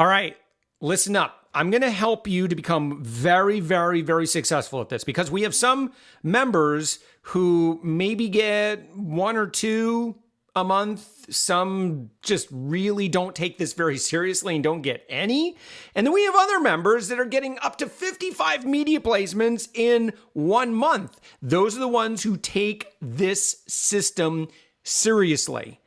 All right, listen up. I'm going to help you to become very, very, very successful at this because we have some members who maybe get one or two a month. Some just really don't take this very seriously and don't get any. And then we have other members that are getting up to 55 media placements in 1 month. Those are the ones who take this system seriously.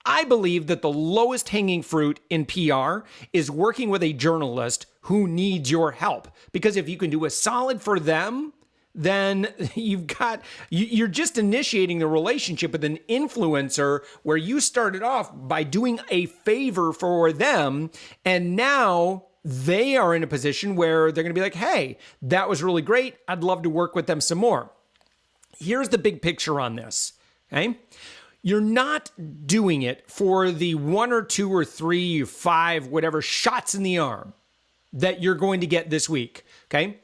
I believe that the lowest hanging fruit in PR is working with a journalist who needs your help. Because if you can do a solid for them, then you're just initiating the relationship with an influencer where you started off by doing a favor for them. And now they are in a position where they're going to be like, hey, that was really great. I'd love to work with them some more. Here's the big picture on this, okay? You're not doing it for the 1 or 2 or 3 or 5, whatever shots in the arm that you're going to get this week, okay?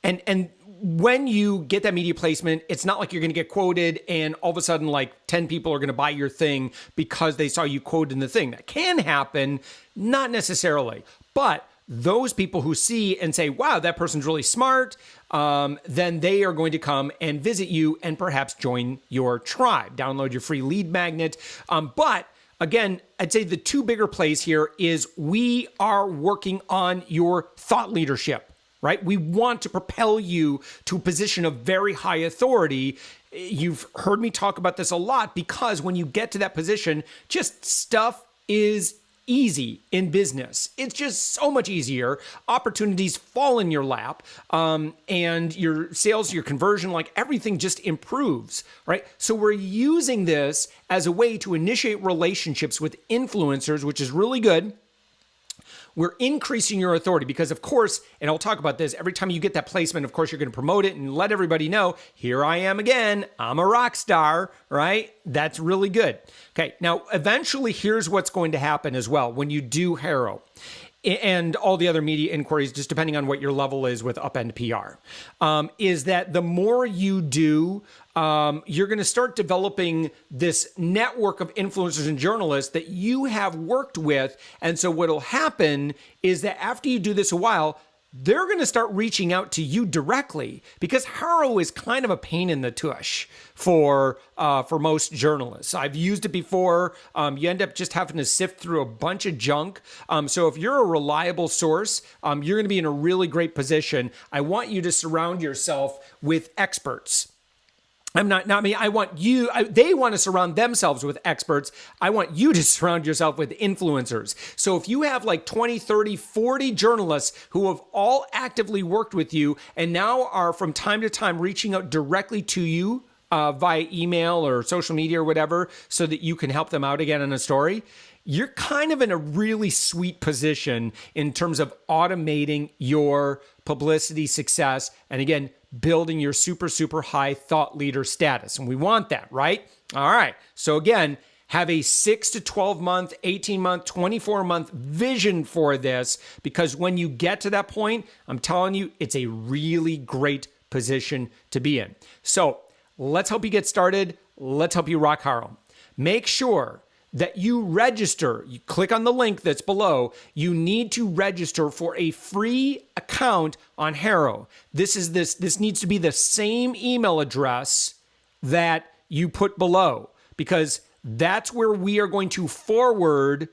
And when you get that media placement, it's not like you're going to get quoted and all of a sudden like 10 people are going to buy your thing because they saw you quoted in the thing. That can happen, not necessarily. But those people who see and say, wow, that person's really smart, then they are going to come and visit you and perhaps join your tribe. Download your free lead magnet. But again, I'd say the two bigger plays here is we are working on your thought leadership, right? We want to propel you to a position of very high authority. You've heard me talk about this a lot because when you get to that position, just stuff is easy in business. It's just so much easier. Opportunities fall in your lap, and your sales, your conversion, like everything just improves, right? So we're using this as a way to initiate relationships with influencers, which is really good. We're increasing your authority because, of course, and I'll talk about this, every time you get that placement, of course, you're going to promote it and let everybody know, here I am again, I'm a rock star, right? That's really good. Okay, now, eventually, here's what's going to happen as well when you do HARO and all the other media inquiries, just depending on what your level is with upend PR, is that the more you do, you're going to start developing this network of influencers and journalists that you have worked with. And so what'll happen is that after you do this a while, they're going to start reaching out to you directly because HARO is kind of a pain in the tush for most journalists. I've used it before. You end up just having to sift through a bunch of junk. So if you're a reliable source, you're going to be in a really great position. I want you to surround yourself with experts. Not me. I want you. They want to surround themselves with experts. I want you to surround yourself with influencers. So if you have like 20, 30, 40 journalists who have all actively worked with you and now are from time to time reaching out directly to you via email or social media or whatever so that you can help them out again in a story, you're kind of in a really sweet position in terms of automating your publicity success. And again, building your super, super high thought leader status. And we want that, right? All right. So again, have a 6 to 12 month, 18 month, 24 month vision for this, because when you get to that point, I'm telling you, it's a really great position to be in. So let's help you get started. Let's help you rock HARO. Make sure that you register. You click on the link that's below. You need to register for a free account on HARO. This needs to be the same email address that you put below, because that's where we are going to forward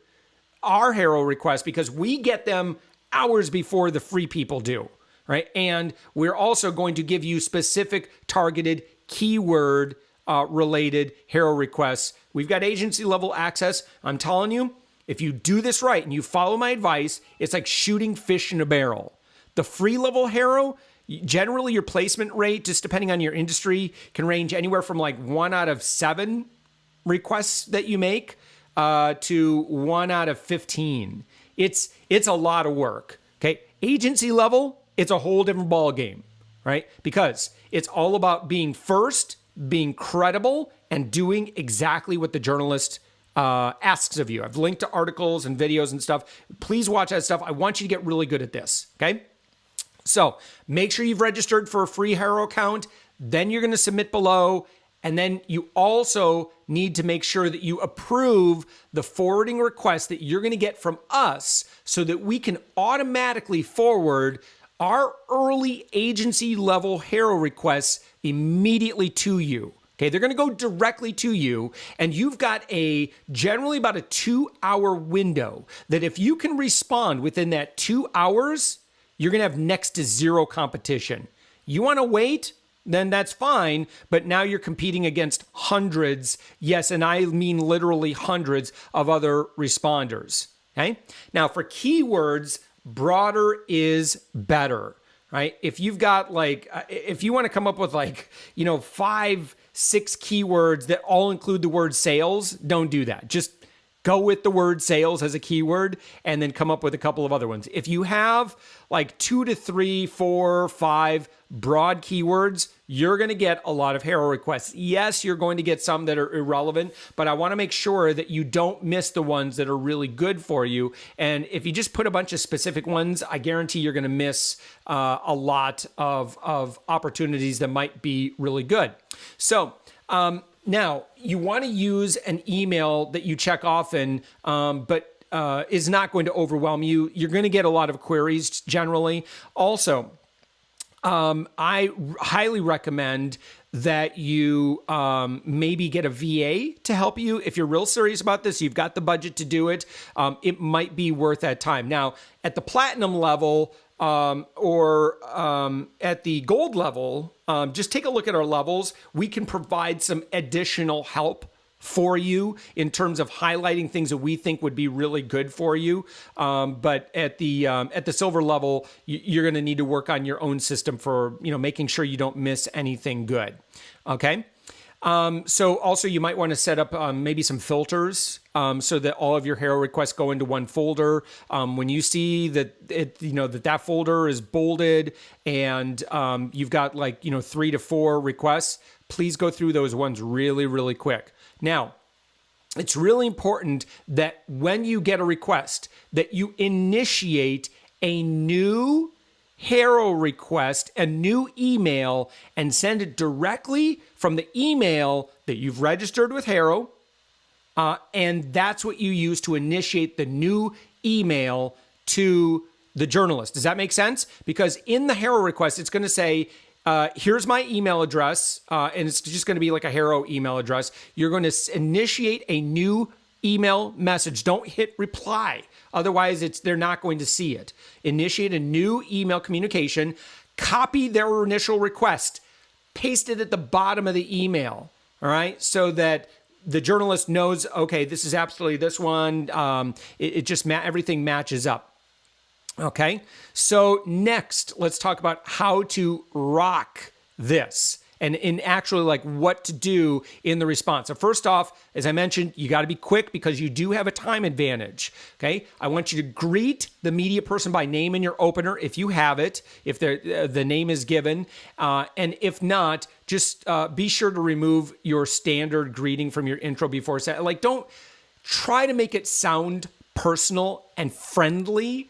our HARO requests, because we get them hours before the free people do, right? And we're also going to give you specific targeted keyword related HARO requests. We've got agency level access. I'm telling you, if you do this right and you follow my advice, it's like shooting fish in a barrel. The free level HARO, generally your placement rate, just depending on your industry, can range anywhere from like 1 out of 7 requests that you make to 1 out of 15. It's a lot of work. Okay, agency level, it's a whole different ball game, right? Because it's all about being first, being credible, and doing exactly what the journalist asks of you. I've linked to articles and videos and stuff. Please watch that stuff. I want you to get really good at this, okay? So make sure you've registered for a free HARO account. Then you're going to submit below. And then you also need to make sure that you approve the forwarding request that you're going to get from us so that we can automatically forward our early agency level HARO requests immediately to you. Okay, they're going to go directly to you, and you've got generally about a 2-hour window that if you can respond within that 2 hours, you're going to have next to zero competition. You want to wait? Then that's fine, but now you're competing against hundreds, yes, and I mean literally hundreds of other responders. Okay, now for keywords, broader is better, right? If you've got if you want to come up with 5, 6 keywords that all include the word sales, don't do that. Just go with the word sales as a keyword and then come up with a couple of other ones. If you have 2 to 3, 4, 5 broad keywords, you're going to get a lot of HARO requests. Yes, you're going to get some that are irrelevant, but I want to make sure that you don't miss the ones that are really good for you. And if you just put a bunch of specific ones, I guarantee you're going to miss a lot of opportunities that might be really good. So, now, you want to use an email that you check often, but is not going to overwhelm you. You're going to get a lot of queries generally. Also, I highly recommend that you maybe get a VA to help you. If you're real serious about this, you've got the budget to do it, it might be worth that time. Now, at the platinum level, or at the gold level, just take a look at our levels. We can provide some additional help for you in terms of highlighting things that we think would be really good for you. But at the silver level, you're going to need to work on your own system for making sure you don't miss anything good. Okay. So also you might want to set up maybe some filters so that all of your HARO requests go into one folder. When you see that that folder is bolded and you've got 3 to 4 requests, please go through those ones really, really quick. Now, it's really important that when you get a request that you initiate a new HARO request, a new email, and send it directly from the email that you've registered with HARO. And that's what you use to initiate the new email to the journalist. Does that make sense? Because in the HARO request, it's going to say, here's my email address, and it's just going to be like a HARO email address. You're going to initiate a new email message. Don't hit reply. Otherwise, they're not going to see it. Initiate a new email communication, copy their initial request, paste it at the bottom of the email, all right? So that the journalist knows, okay, this is absolutely this one. Everything matches up. Okay, so next, let's talk about how to rock this and actually what to do in the response. So first off, as I mentioned, you got to be quick because you do have a time advantage. Okay, I want you to greet the media person by name in your opener if you have it, if the name is given, and if not, just be sure to remove your standard greeting from your intro before. Don't try to make it sound personal and friendly.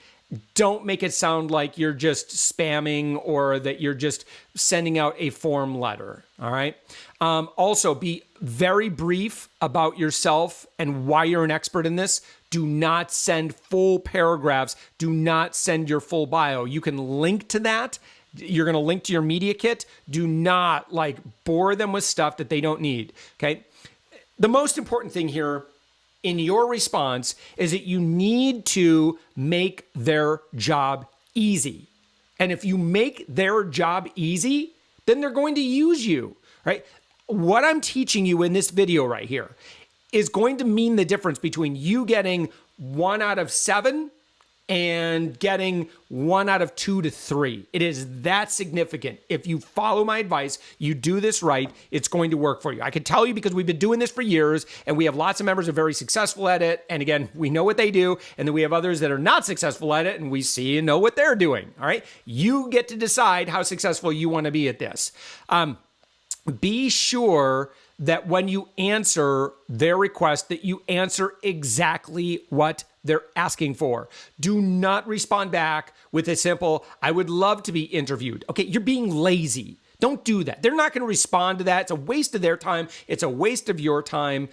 Don't make it sound like you're just spamming or that you're just sending out a form letter, all right? Also, be very brief about yourself and why you're an expert in this. Do not send full paragraphs. Do not send your full bio. You can link to that. You're going to link to your media kit. Do not bore them with stuff that they don't need, okay? The most important thing here in your response is that you need to make their job easy. And if you make their job easy, then they're going to use you, right? What I'm teaching you in this video right here is going to mean the difference between you getting 1 out of 7 and getting 1 out of 2 to 3. It is that significant. If you follow my advice, you do this right, it's going to work for you. I can tell you because we've been doing this for years and we have lots of members who are very successful at it. And again, we know what they do. And then we have others that are not successful at it and we see and know what they're doing. All right. You get to decide how successful you want to be at this. Be sure that when you answer their request, that you answer exactly what they're asking for. Do not respond back with a simple, I would love to be interviewed. Okay, you're being lazy. Don't do that. They're not going to respond to that. It's a waste of their time. It's a waste of your time.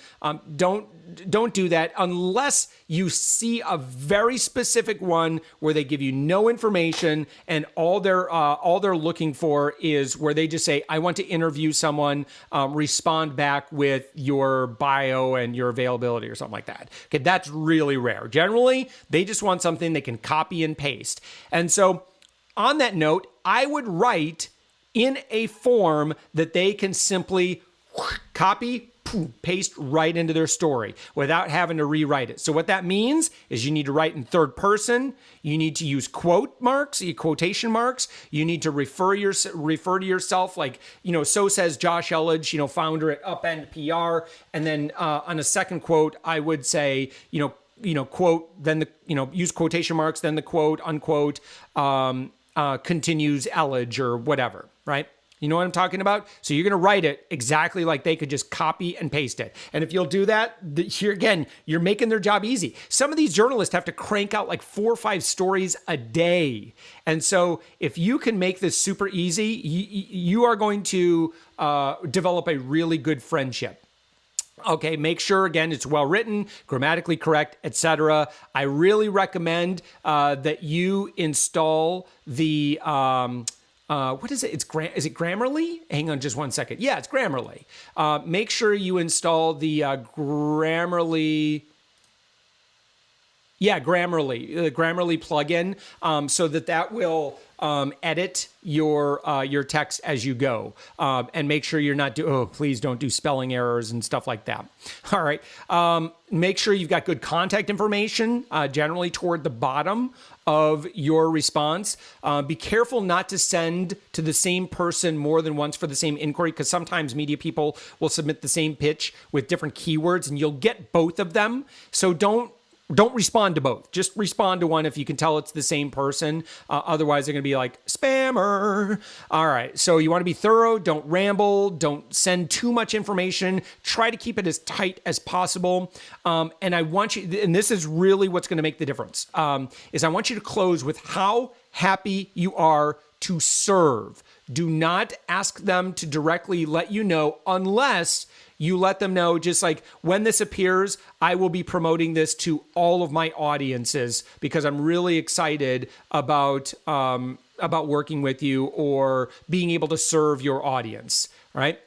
Don't do that unless you see a very specific one where they give you no information and all they're looking for is where they just say, I want to interview someone, respond back with your bio and your availability or something like that. Okay, that's really rare. Generally, they just want something they can copy and paste. And so on that note, I would write in a form that they can simply copy, paste right into their story without having to rewrite it. So what that means is you need to write in third person. You need to use quotation marks. You need to refer to yourself like, so says Josh Elledge, founder at Upend PR. And then on a second quote, I would say, quote, then use quotation marks, then the quote, unquote, continues Elledge or whatever, right? You know what I'm talking about? So you're going to write it exactly like they could just copy and paste it. And if you'll do that, here again, you're making their job easy. Some of these journalists have to crank out like 4 or 5 stories a day. And so if you can make this super easy, you are going to develop a really good friendship. Okay, make sure, again, it's well written, grammatically correct, etc. I really recommend that you install the... what is it? Is it Grammarly? Hang on just one second. Yeah, it's Grammarly. Make sure you install the Grammarly. Yeah, Grammarly, the Grammarly plugin, so that will edit your text as you go, and make sure you're not please don't do spelling errors and stuff like that. All right. Make sure you've got good contact information, generally toward the bottom of your response. Be careful not to send to the same person more than once for the same inquiry, because sometimes media people will submit the same pitch with different keywords and you'll get both of them. So don't respond to both. Just respond to one if you can tell it's the same person. Otherwise, they're going to be like, spammer. All right. So you want to be thorough. Don't ramble. Don't send too much information. Try to keep it as tight as possible. And I want you, and this is really what's going to make the difference, is I want you to close with how happy you are to serve. Do not ask them to directly let you know unless you let them know, just like when this appears, I will be promoting this to all of my audiences because I'm really excited about working with you or being able to serve your audience, right?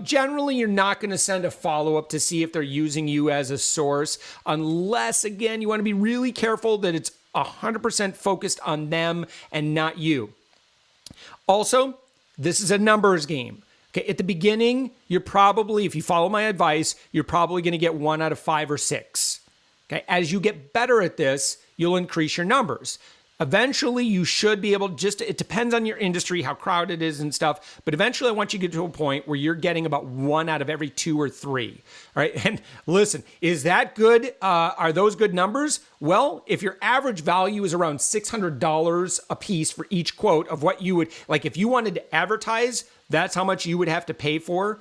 Generally, you're not going to send a follow-up to see if they're using you as a source unless, again, you want to be really careful that it's 100% focused on them and not you. Also, this is a numbers game. Okay, at the beginning, you're probably, if you follow my advice, you're probably going to get 1 out of 5 or 6. Okay, as you get better at this, you'll increase your numbers. Eventually, you should be able to it depends on your industry, how crowded it is and stuff, but eventually I want you to get to a point where you're getting about 1 out of every 2 or 3. All right, and listen, is that good? Are those good numbers? Well, if your average value is around $600 a piece for each quote of what you would, like if you wanted to advertise, that's how much you would have to pay for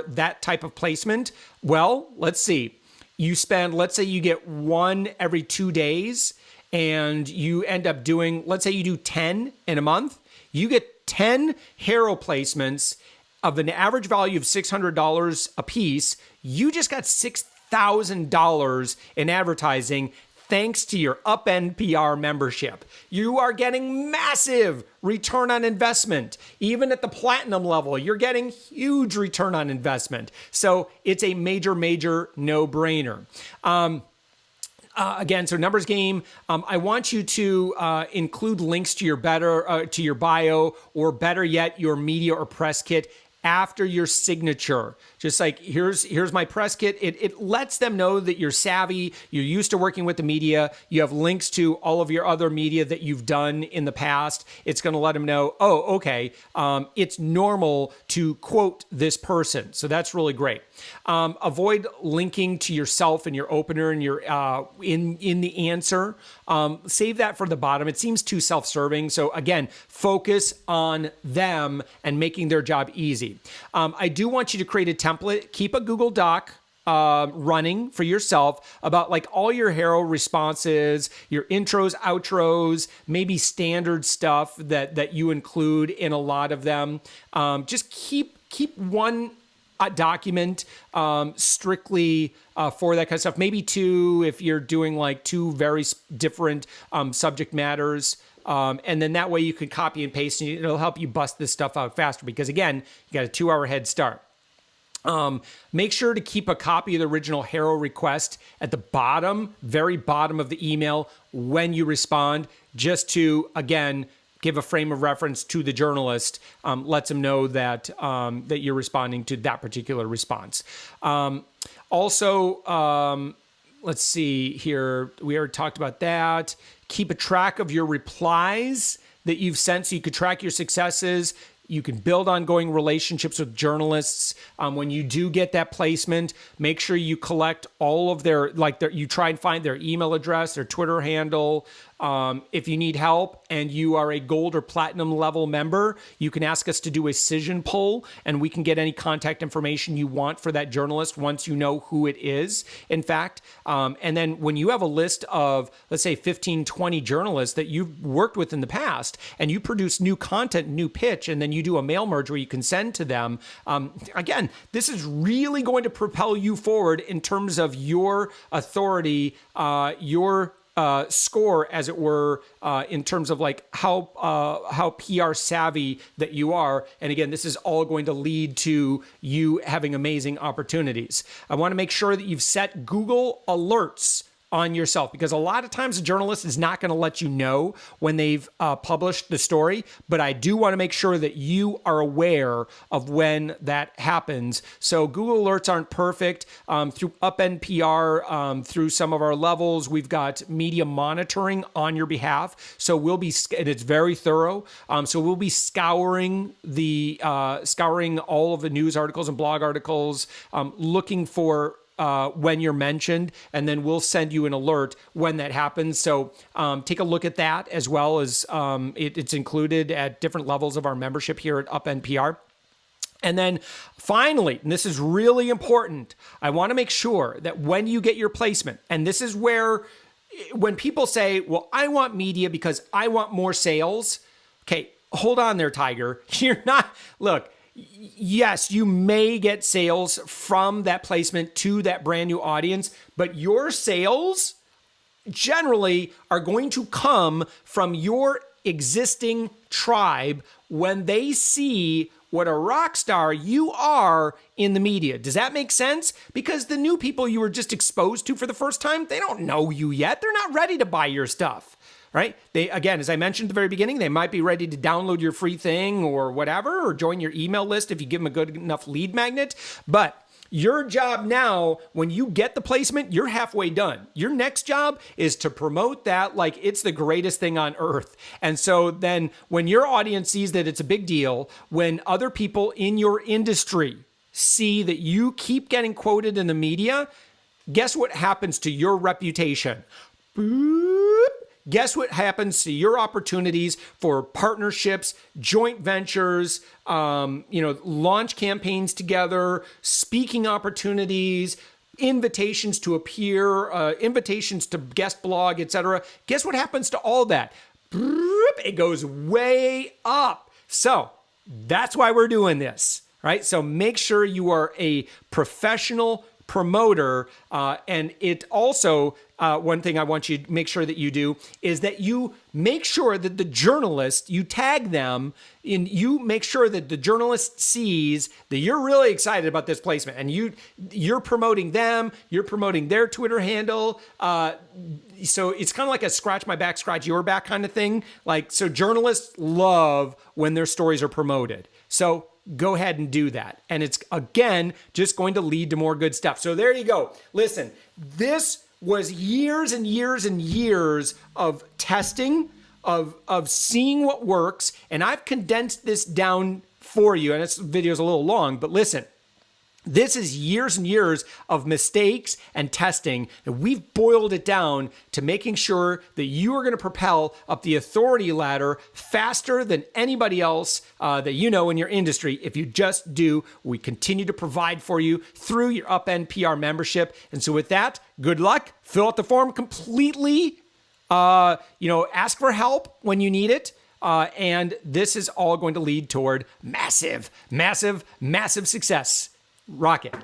that type of placement. Well, let's see. Let's say you get 1 every 2 days, and you end up doing, let's say you do 10 in a month, you get 10 HARO placements of an average value of $600 a piece. You just got $6,000 in advertising thanks to your Upend PR membership. You are getting massive return on investment. Even at the platinum level, you're getting huge return on investment. So it's a major, major no-brainer. Again, so numbers game. I want you to include links to your to your bio, or better yet, your media or press kit after your signature. Just like, here's my press kit. It lets them know that you're savvy, you're used to working with the media, you have links to all of your other media that you've done in the past. It's going to let them know, oh, okay, it's normal to quote this person. So that's really great. Avoid linking to yourself and your opener and your in the answer. Save that for the bottom. It seems too self-serving. So again, focus on them and making their job easy. I do want you to create a template. Keep a Google Doc running for yourself about like all your HARO responses, your intros, outros, maybe standard stuff that you include in a lot of them. Just keep one document strictly for that kind of stuff. Maybe two if you're doing like two very different subject matters. And then that way you can copy and paste, and it'll help you bust this stuff out faster because, again, you got a 2-hour head start. Make sure to keep a copy of the original HARO request at the bottom, very bottom of the email when you respond, just to, again, give a frame of reference to the journalist, lets them know that that you're responding to that particular response. Also, let's see here. We already talked about that. Keep a track of your replies that you've sent so you could track your successes. You can build ongoing relationships with journalists. When you do get that placement, make sure you collect all of you try and find their email address, their Twitter handle. If you need help and you are a gold or platinum level member, you can ask us to do a decision poll and we can get any contact information you want for that journalist once you know who it is, in fact. And then when you have a list of, let's say, 15, 20 journalists that you've worked with in the past and you produce new content, new pitch, and then you do a mail merge where you can send to them, again, this is really going to propel you forward in terms of your authority, your score, as it were, in terms of like how PR savvy that you are. And again, this is all going to lead to you having amazing opportunities. I want to make sure that you've set Google alerts on yourself, because a lot of times a journalist is not going to let you know when they've published the story, but I do want to make sure that you are aware of when that happens. So Google alerts aren't perfect. Through UpNPR, through some of our levels, we've got media monitoring on your behalf. So we'll be, and it's very thorough. So we'll be scouring all of the news articles and blog articles, looking for when you're mentioned, and then we'll send you an alert when that happens. So take a look at that, as well as it's included at different levels of our membership here at UpNPR. And then finally, and this is really important, I want to make sure that when you get your placement, and this is where when people say, well, I want media because I want more sales. Okay, hold on there, Tiger. You're not, look, yes, you may get sales from that placement to that brand new audience, but your sales generally are going to come from your existing tribe when they see what a rock star you are in the media. Does that make sense? Because the new people you were just exposed to for the first time, they don't know you yet. They're not ready to buy your stuff. Right? They, again, as I mentioned at the very beginning, they might be ready to download your free thing or whatever, or join your email list if you give them a good enough lead magnet. But your job now, when you get the placement, you're halfway done. Your next job is to promote that like it's the greatest thing on earth. And so then when your audience sees that it's a big deal, when other people in your industry see that you keep getting quoted in the media, guess what happens to your reputation? Boop. Guess what happens to your opportunities for partnerships, joint ventures, launch campaigns together, speaking opportunities, invitations to appear, invitations to guest blog, etc. Guess what happens to all that? It goes way up. So that's why we're doing this, right? So make sure you are a professional promoter, and it also, one thing I want you to make sure that you do is that you make sure that the journalist, you tag them, and you make sure that the journalist sees that you're really excited about this placement, and you're promoting them, you're promoting their Twitter handle. So it's kind of like a scratch my back, scratch your back kind of thing. Like, so journalists love when their stories are promoted. So go ahead and do that. And it's, again, just going to lead to more good stuff. So there you go. Listen, this was years and years and years of testing, of seeing what works. And I've condensed this down for you. And this video is a little long, but listen, This is years and years of mistakes and testing, and we've boiled it down to making sure that you are going to propel up the authority ladder faster than anybody else that you know in your industry if you just do what we continue to provide for you through your UpNPR membership. And so with that, good luck. Fill out the form completely. Ask for help when you need it. And this is all going to lead toward massive, massive, massive success. Rocket.